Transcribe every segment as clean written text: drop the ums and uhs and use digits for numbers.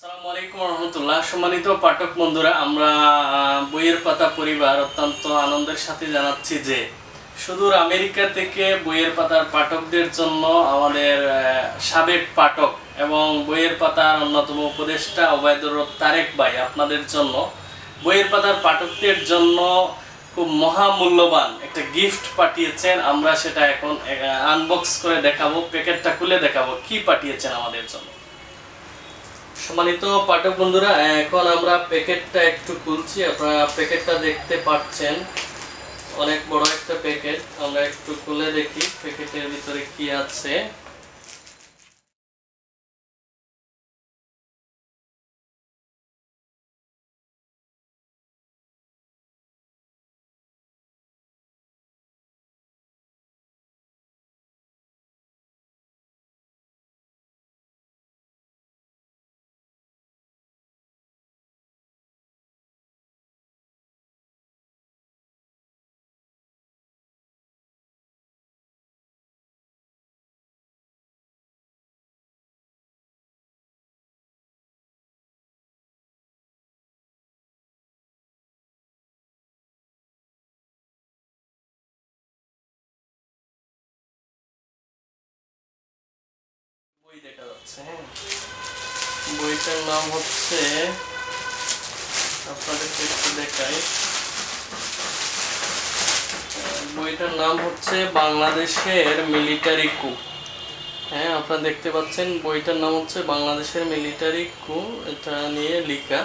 আসসালামু আলাইকুম রহমতুল্লাহ। সম্মানিত পাঠক বন্ধুরা, আমরা বইয়ের পাতা পরিবার অত্যন্ত আনন্দের সাথে জানাচ্ছি যে সুদূর আমেরিকা থেকে বইয়ের পাতার পাঠকদের জন্য আমাদের সাবেক পাঠক এবং বইয়ের পাতার অন্যতম উপদেষ্টা ওবায়দুর রব তারেক ভাই আপনাদের জন্য বইয়ের পাতার পাঠকদের জন্য খুব মহামূল্যবান একটা গিফট পাঠিয়েছেন। আমরা সেটা এখন আনবক্স করে দেখাবো, প্যাকেটটা খুলে দেখাবো কি পাঠিয়েছেন আমাদের জন্য। সম্মানিত পাঠক বন্ধুরা, এখন আমরা প্যাকেটটা একটু খুলছি। আপনারা প্যাকেটটা দেখতে পাচ্ছেন, অনেক বড় একটা প্যাকেট। আমরা একটু খুলে দেখি প্যাকেটের ভিতরে কি আছে। বই দেখা যাচ্ছে, হ্যাঁ। বইটার নাম হচ্ছে, আপনাদেরকে একটু দেখাই, বইটার নাম হচ্ছে বাংলাদেশের মিলিটারি কু। হ্যাঁ, আপনারা দেখতে পাচ্ছেন বইটার নাম হচ্ছে বাংলাদেশের মিলিটারি কু, এটা নিয়ে লেখা।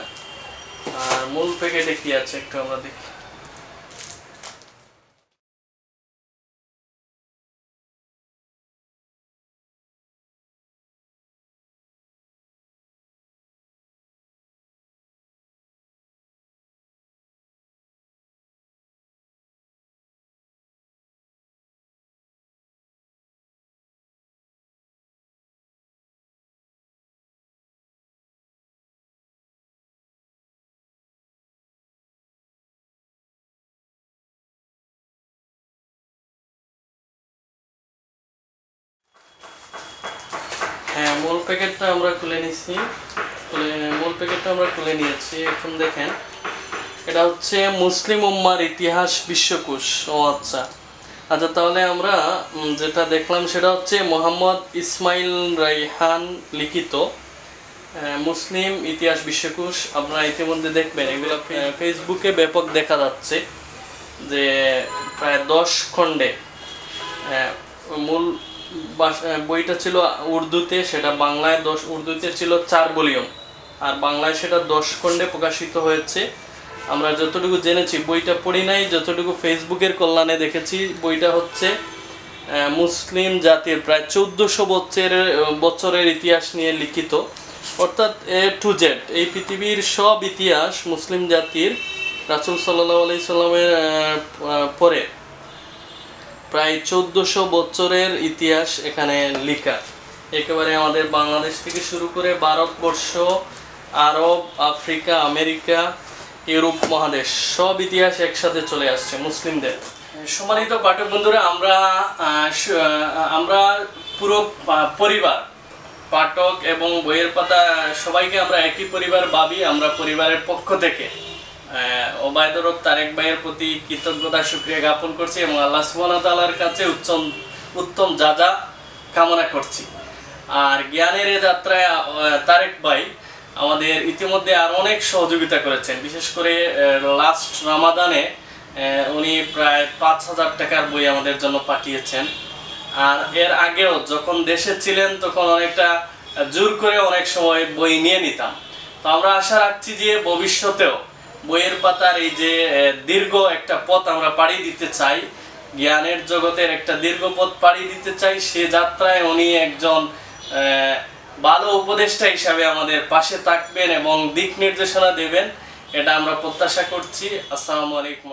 আর মূল প্যাকেটে কি আছে একটু আমরা দেখি। হ্যাঁ, মূল প্যাকেটটা আমরা খুলে নিয়েছি, মূল প্যাকেটটা আমরা খুলে নিয়েছি। এখন দেখেন, এটা হচ্ছে মুসলিম উম্মার ইতিহাস বিশ্বকোষ। ও আচ্ছা আচ্ছা, তাহলে আমরা যেটা দেখলাম সেটা হচ্ছে মোহাম্মদ ইসমাইল রাইহান লিখিত মুসলিম ইতিহাস বিশ্বকোষ। আপনারা ইতিমধ্যে দেখবেন এগুলো ফেসবুকে ব্যাপক দেখা যাচ্ছে যে প্রায় 10 খণ্ডে। মূল বইটা ছিল উর্দুতে, সেটা বাংলায় উর্দুতে ছিল 4 ভলিউম, আর বাংলায় সেটা 10 খণ্ডে প্রকাশিত হয়েছে। আমরা যতটুকু জেনেছি, বইটা পড়ি নাই, যতটুকু ফেসবুকের কল্যাণে দেখেছি, বইটা হচ্ছে মুসলিম জাতির প্রায় 1400 বছরের ইতিহাস নিয়ে লিখিত, অর্থাৎ এ টু জেড এই পৃথিবীর সব ইতিহাস মুসলিম জাতির রাসূল সাল্লাল্লাহু আলাইহি সাল্লামের পরে প্রায় 1400 বছরের ইতিহাস এখানে লেখা। একেবারে আমাদের বাংলাদেশ থেকে শুরু করে ভারতবর্ষ, আরব, আফ্রিকা, আমেরিকা, ইউরোপ মহাদেশ, সব ইতিহাস একসাথে চলে আসছে মুসলিমদের। সম্মানিত পাঠক বন্ধুরা, আমরা পুরো পরিবার, পাঠক এবং বইয়ের পাতা সবাইকে আমরা একই পরিবার ভাবি। আমরা পরিবারের পক্ষ থেকে ওবায়দুর রব তারেক ভাইয়ের প্রতি কৃতজ্ঞতা শুকরিয়া জ্ঞাপন করছি এবং আল্লাহ সুবহানাহু ওয়া তাআলার কাছে উত্তম যাজা কামনা করছি। আর জ্ঞানের এই যাত্রায় তারেক ভাই আমাদের ইতিমধ্যে আর অনেক সহযোগিতা করেছেন। বিশেষ করে লাস্ট রমাদানে উনি প্রায় 5000 টাকার বই আমাদের জন্য পাঠিয়েছেন। আর এর আগেও যখন দেশে ছিলেন তখন অনেকটা জোর করে অনেক সময় বই নিয়ে নিতাম। তো আমরা আশা রাখছি যে ভবিষ্যতেও বইয়ের পাতার এই যে দীর্ঘ একটা পথ আমরা পাড়ি দিতে চাই, জ্ঞানের জগতের একটা দীর্ঘ পথ পাড়ি দিতে চাই, সে যাত্রায় উনি একজন ভালো উপদেষ্টা হিসাবে আমাদের পাশে থাকবেন এবং দিক নির্দেশনা দেবেন, এটা আমরা প্রত্যাশা করছি। আসসালামু আলাইকুম।